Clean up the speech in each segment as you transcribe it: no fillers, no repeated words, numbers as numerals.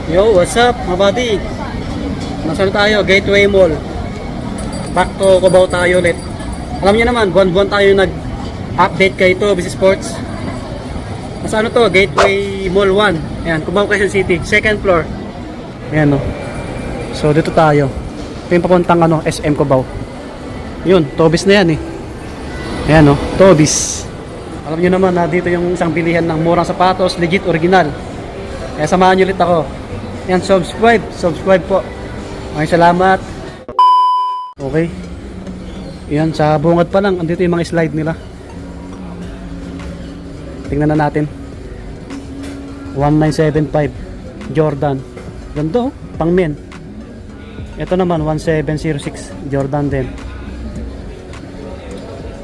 Yo, what's up mga buddy? Nasaan tayo? Gateway Mall. Back to Cubao tayo ulit. Alam niyo naman, buwan-buwan tayo nag-update kay ito, Busy Sports. Nasaan to? Gateway Mall 1. Ayan, Cubao, Quezon City. Second floor. Ayan o. So, dito tayo. Ito yung papuntang SM Cubao. Yun, Tobis na yan eh. Ayan o, Tobis. Alam niyo naman na dito yung isang bilihan ng murang sapatos, legit, original. Kaya samahan niyo ulit ako. Yan, subscribe po. Maraming salamat. Okay. Yan, sa bungad pa lang, andito yung mga slide nila. Tingnan na natin. 1975 Jordan. Ganda oh, pang men. Ito naman 1706 Jordan din.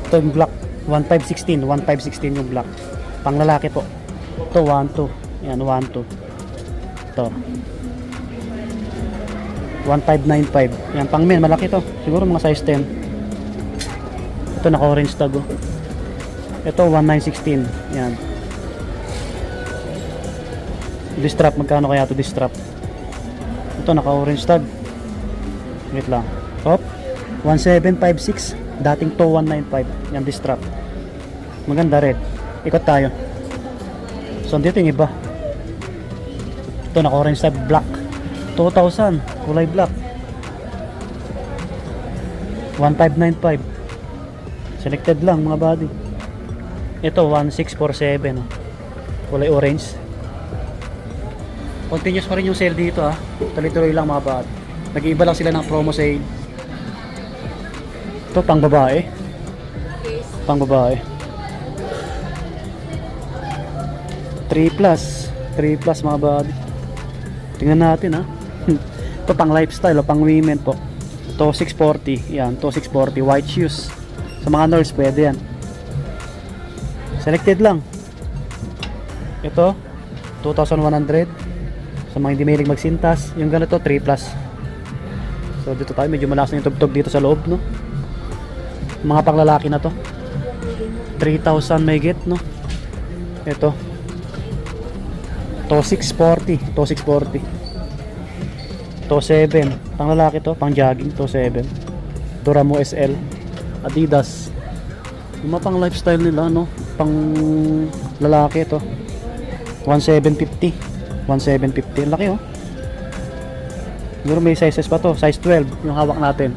Ito yung black 1516 yung black. Pang lalaki po. Ito 12. Yan 12. Ito 1595. Yan pang men, malaki to. Siguro mga size 10. Ito naka orange tag oh. Ito 1916. Yan. Distrap, magkano kaya to distrap? Ito naka orange tag. Wait lang. Hop. 1756. Dating to 195. Yan distrap. Maganda red. Ikot tayo. So dito yung iba. Ito naka orange tag, black. 2,000 kulay black. 1595. Selected lang mga body. Ito 1647 oh. Kulay orange. Continuous pa rin yung sale dito ah. Tuloy-tuloy lang mga body. Nag-iiba lang sila ng promo sale. Ito pang babae. Pang babae. 3 plus mga body. Tingnan natin ah. Ito pang lifestyle o pang women po. Ito 640. Yan, ito 640 white shoes. Sa mga nurse pwede yan. Selected lang. Ito 2,100. Sa mga hindi mahilig magsintas. Yung ganito 3 plus. So dito tayo, medyo malakas na yung tugtog dito sa loob no. Mga pang lalaki na to. 3,000 may get no. Ito to 640. To 640. To 7, pang lalaki to, pang jogging, to 7. Duramo SL, Adidas. Yung mga pang lifestyle nila, no? Pang lalaki to. 1750. 1750, laki oh. Siguro may sizes pa to, size 12 yung hawak natin.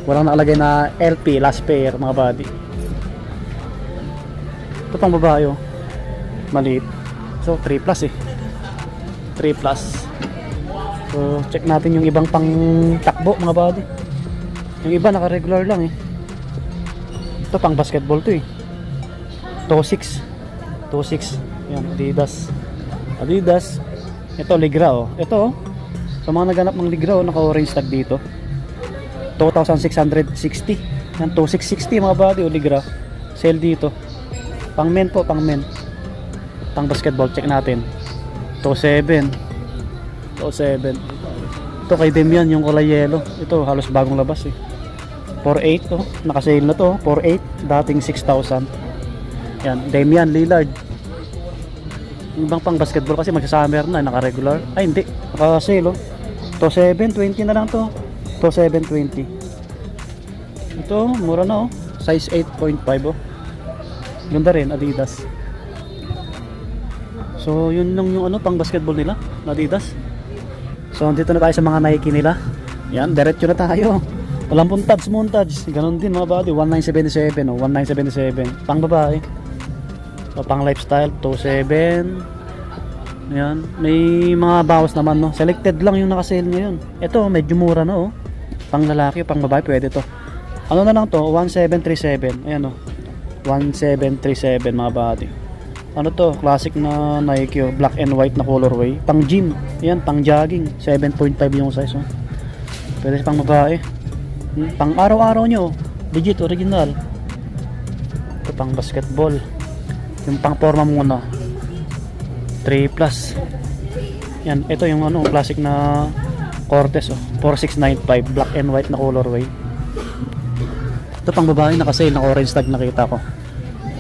Walang nakalagay na LP, last pair, mga body. Ito pang babae oh. Maliit. So 3 plus eh. 3 plus. So, check natin yung ibang pang takbo mga body. Yung iba naka-regular lang eh. Ito pang basketball to eh. To 6. Yan, Adidas. Ito Ligra oh. Ito oh. Sa mga naganap ng Ligra oh, naka-orange tag dito. 2,660. Yan, 2,660 mga body oh, Ligra. Sale dito. Pang men po, pang men. Pang basketball, check natin. To 7. Ito kay Demian yung kulay yellow. Ito halos bagong labas eh. 4,800 to. Naka-sale na to. 4,800. Dating 6,000. Yan. Damian Lillard. Yung ibang pang basketball kasi magsa-summer na. Naka-regular. Ay hindi. Naka-sale oh. To 720 na lang to. To 720. Ito mura na oh. Size 8.5 oh. Ganda rin. Adidas. So yun lang yung pang basketball nila. Adidas. So dito na tayo sa mga Nike nila. Yan, diretso na tayo. Walang montage. Ganon din mga body. 1977 oh, 1977. Pang babae. So, pang lifestyle 27. Yan, may mga bawas naman no. Selected lang yung naka-sale ngayon. Ito medyo mura na oh. Pang lalaki, pang babae pwede to. Ano na lang to? 1737. Ayan oh. 1737 mga body. Ano to, classic na Nike oh, black and white na colorway, pang gym, yan, pang jogging, 7.5 yung size oh. Pwede pang babae, pang araw-araw nyo, legit, original. Ito pang basketball, yung pang forma muna, 3 plus. Yan, ito yung classic na Cortez oh, 4695, black and white na colorway. Ito pang babae, naka-sale, na orange tag nakita ko.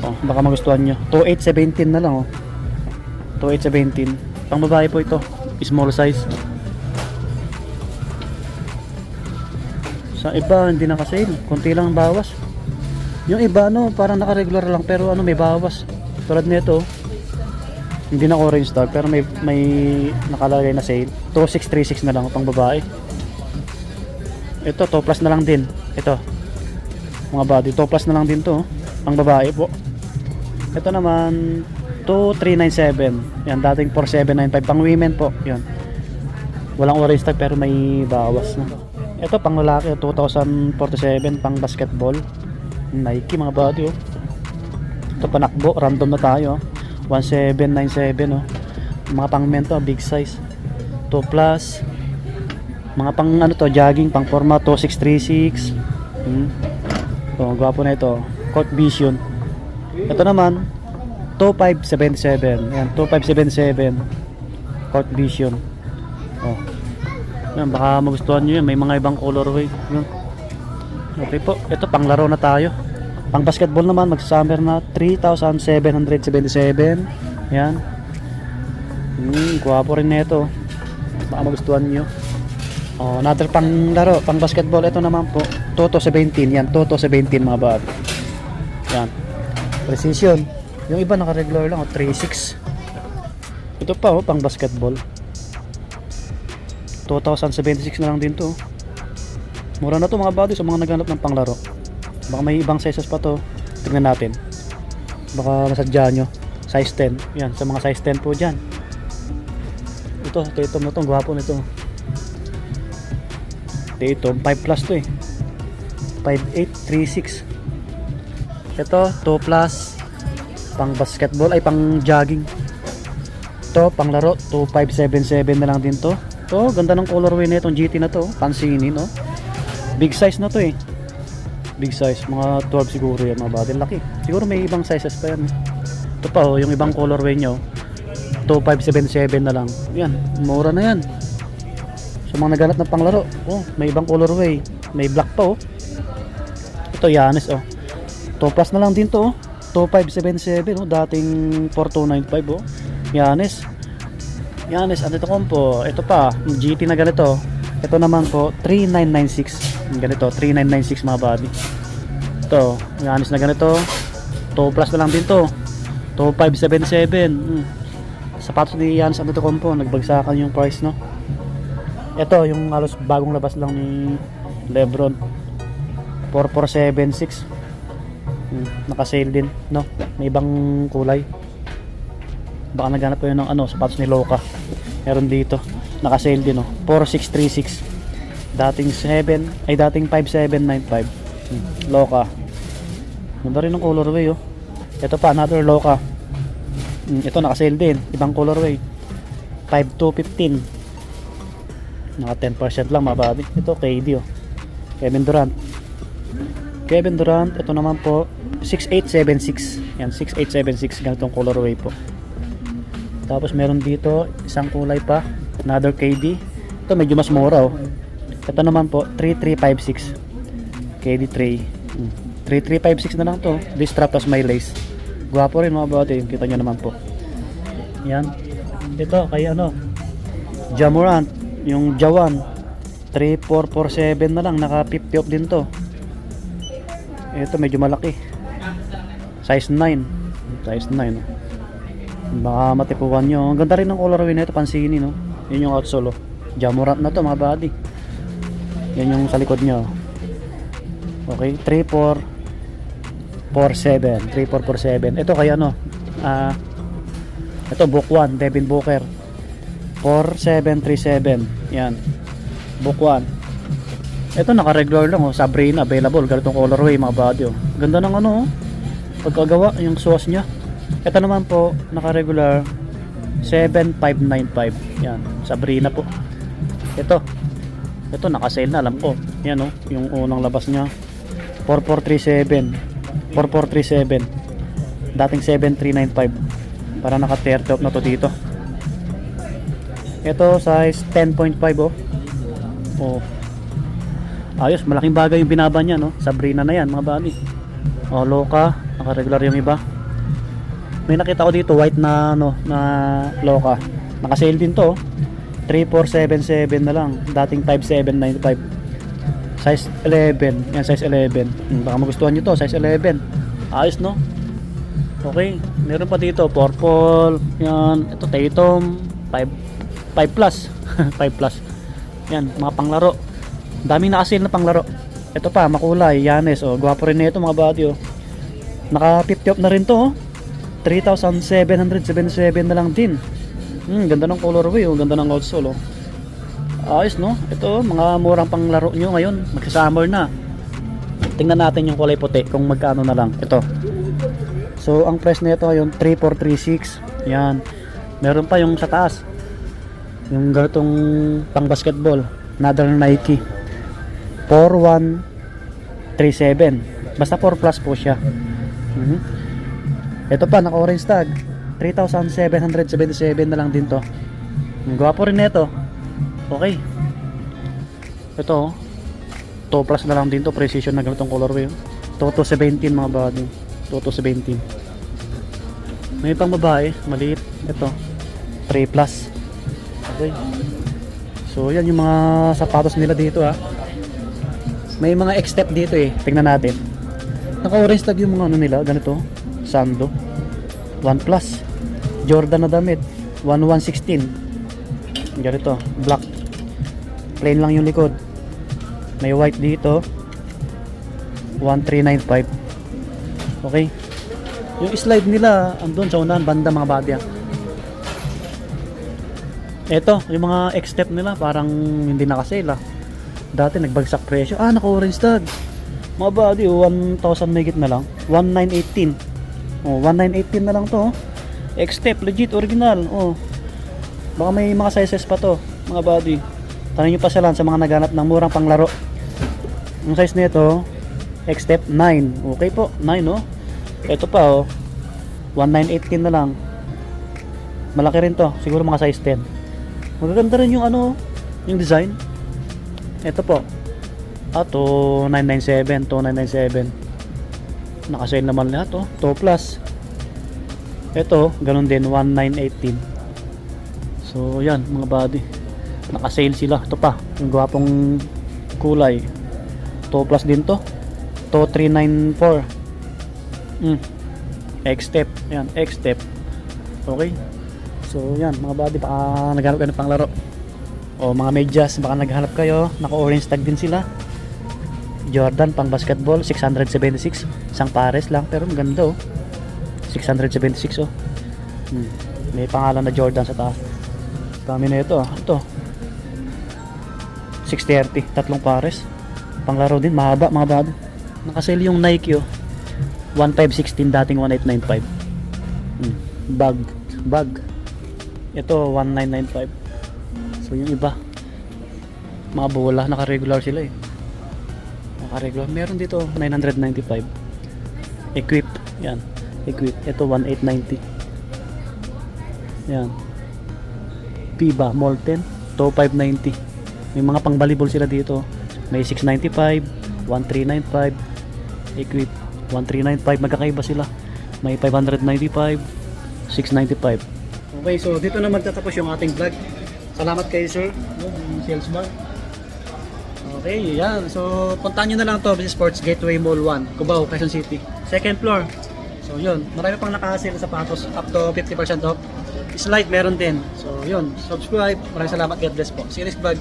Oh, baka magustuhan nyo. 2817 na lang oh. 2817. Pang babae po ito. Small size. Sa iba hindi naka-sale, konti lang ang bawas. Yung iba ano, parang naka-regular lang pero ano may bawas. Tulad nito, hindi na orange tag pero may nakalagay na sale. 2636 na lang pang babae. Ito, 2 plus na lang din. Ito. Mga body, 2 plus na lang din to, pang babae po. Ito naman 2397. Yan, dating 4795 pang women po. Yan. Walang orange tag pero may bawas na. Ito pang lalaki 2047 pang basketball. Nike mga body oh. Ito panakbo, random na tayo. 1797 oh. Mga pang men to, big size. 2 plus. Mga pang ano to, jogging, pang forma 2636. Oh, gwapo na ito. Court Vision. Ito naman 2577. Yan, 2577. Court Vision. Oh. Yan, baka magustuhan nyo yan. May mga ibang colorway. Yan. Okay po. Ito, pang laro na tayo. Pang basketball naman, mag-summer na 3,777. Yan. Guwapo rin na ito. Baka magustuhan nyo. Oh, another pang laro, pang basketball. Ito naman po, Toto 17. Yan, Toto 17 mga bad. Yan. Precision. Yung iba naka-regular lang, 3.6. Ito pa, pang basketball. 2076 na lang din to. Mura na to mga buddy sa mga naghanap ng panglaro. Baka may ibang sizes pa to. Tingnan natin. Baka masadya nyo. Size 10. Yan, sa mga size 10 po dyan. Ito, Tatum na to. Gwapo nito. Tatum, 5 plus to eh. 5836. Ito, 2 plus. Pang basketball, ay pang jogging. Ito, pang laro, 2577 na lang din to. Ito, ganda ng colorway na itong GT na to. Pansinin, no? Big size na to eh. Big size, mga 12 siguro yan mga body. Laki. Siguro may ibang sizes pa yan. Ito pa oh, yung ibang colorway nyo. 2577 na lang. Yan, mura na yan. So mga naghanap ng panglaro. Oh, may ibang colorway. May black pa oh. Ito, Yanis oh. 2 plus na lang din to oh. 2577 oh. Dating 4295 oh. Yanis. Yanis, ano ito kompo? Ito pa, GT na ganito. Ito naman po, 3996. Ganito, 3996 mga body. Ito, Yanis na ganito. 2 plus na lang din to. 2577. Sapatos ni Yanis, ano ito kompo? Nagbagsakan yung price, no? Ito, yung halos bagong labas lang ni Lebron. 4476. Naka-sale din, no? May ibang kulay. Baka naghanap po yun ng ano, sapatos ni Loka. Meron dito. Naka-sale din, no? 4636. Dating 7, ay dating 5795. Loka. Ganda rin ng colorway, oh. Ito pa, another Loka. Ito, naka-sale din. Ibang colorway. 5215. Naka 10% lang, mabadi. Ito, KD, oh. Kevin Durant. Kevin Durant, ito naman po, 6876. Yan, 6876. Ganitong colorway po. Tapos meron dito isang kulay pa, another KD. Ito medyo mas mura oh. Ito naman po 3356 KD tray. 3356 na lang to. This strap plus my lace. Gwapo rin mga bote, kita nyo naman po. Yan. Ito kay ano, Ja Morant, yung Jawan 3447 na lang, naka 50 off din to. Ito medyo malaki. Size 9. Size 9. Baka matipuan nyo. Ang ganda rin ng colorway na ito, pansinin, no? Yun yung outsole, oh. Ja Morant na to mga body. Yan yung sa likod nyo. Okay, 3447. 3447. Ito kaya ano, ito book 1, Devin Booker 4737. Yan, book 1. Ito naka-regular lang oh, Sabrina available, ganitong colorway mga body oh. Ganda ng ano oh, pagkagawa, yung sauce nya. Ito naman po, naka-regular 7595. Yan, Sabrina po. Ito naka-sale na, alam ko. Yan oh, yung unang labas nya 4437. 4437. Dating 7395. Para naka-30 off na to dito. Ito size 10.5 oh. Oh. Ayos, malaking bagay yung binaba niya, no? Sabrina na yan, mga bani. Oh, Loka, naka-regular yung iba. May nakita ko dito white na ano, na Loka. Naka-sale din to. 3477 na lang, dating 5795. Size 11. Yan, size 11. Baka magustuhan nyo to, size 11. Ayos, no? Okay, meron pa dito purple. Yan, ito Tatum 5 plus. 5 plus. Yan, mga panglaro. Daming naka-sale na panglaro. Ito pa, makulay, Yanes. Oh, gwapo rin nito mga buddy. Oh. Naka 50 off na rin to. Oh. 3,777 na lang din. Ganda ng colorway. Oh. Ganda ng outsole. Oh. Ayos, no? Ito, mga murang panglaro nyo ngayon. Magsa-summer na. Tingnan natin yung kulay puti kung magkano na lang. Ito. So, ang price nito yung 3,436. Yan. Meron pa yung sa taas. Yung ganitong pang basketball. Another Nike. 4,137. Basta 4 plus po siya. Ito pa, naka-orange tag. 3,777 na lang din to. Ang gwapo rin nito. Okay. Ito, 2 plus na lang din to. Precision na ganitong colorway. 2,17 mga body. 2,17. May pang babae, maliit. Ito, 3 plus. Okay. So, yan yung mga sapatos nila dito ha. May mga X-step dito eh. Tingnan natin. Naka-orange tag yung mga ano nila. Ganito. Sando. 1 plus. Jordan na damit. 1,116. Ganito. Black. Plain lang yung likod. May white dito. 1,395. Okay. Yung slide nila andun sa unahan banda mga badya. Ito, yung mga X-step nila parang hindi nakasale ah. Dati nagbagsak presyo. Naka-orange tag. Mga buddy, 1,000 megit na lang. 1,918. 1,918 na lang to. X-step, legit, original. Baka may mga sizes pa to, mga buddy. Tanong nyo pa sila sa mga naghanap ng murang panglaro. Ang size nito, X-step 9. Okay po, 9 oh. Ito pa 1,918 na lang. Malaki rin to, siguro mga size 10. Magaganda rin yung yung design. Ito po. 2,997, 2,997. Naka-sale naman lahat 2 plus. Ito, ganun din 1,918. So, yan mga buddy. Naka-sale sila. Ito pa, yung gwapong kulay. 2 plus din to. 2,394. X-step. Yan, X-step. Okay. So, yan mga buddy, baka naghanap kayo ng panglaro. O mga medyas, baka naghanap kayo. Naka-orange tag din sila. Jordan pang basketball 676, isang pares lang pero maganda 676 may pangalan na Jordan sa taas. Dami na ito 630, tatlong pares panglaro din, mahaba mga bad. Nakasale yung Nike 1,516 dating 1,895. Bag ito 1,995. So yung iba mga bola, naka-regular sila naka-regular. Meron dito 995. Equip, yan. Equip, ito 1,890. Yan. Piba Molten, to 590. May mga pang-volleyball sila dito. May 695, 1,395. Equip 1,395, magkakaiba sila. May 595, 695. Okay, so dito na magtatapos yung ating vlog. Salamat kay sir, yung salesman. Okay, yan. So, puntahan nyo na lang to, Sports Gateway Mall 1, Cubao, Quezon City. Second floor. So, yun. Marami pang naka-sale na sapatos, up to 50% off. Slide meron din. So, yun. Subscribe. Maraming salamat. God bless po. See you next vlog.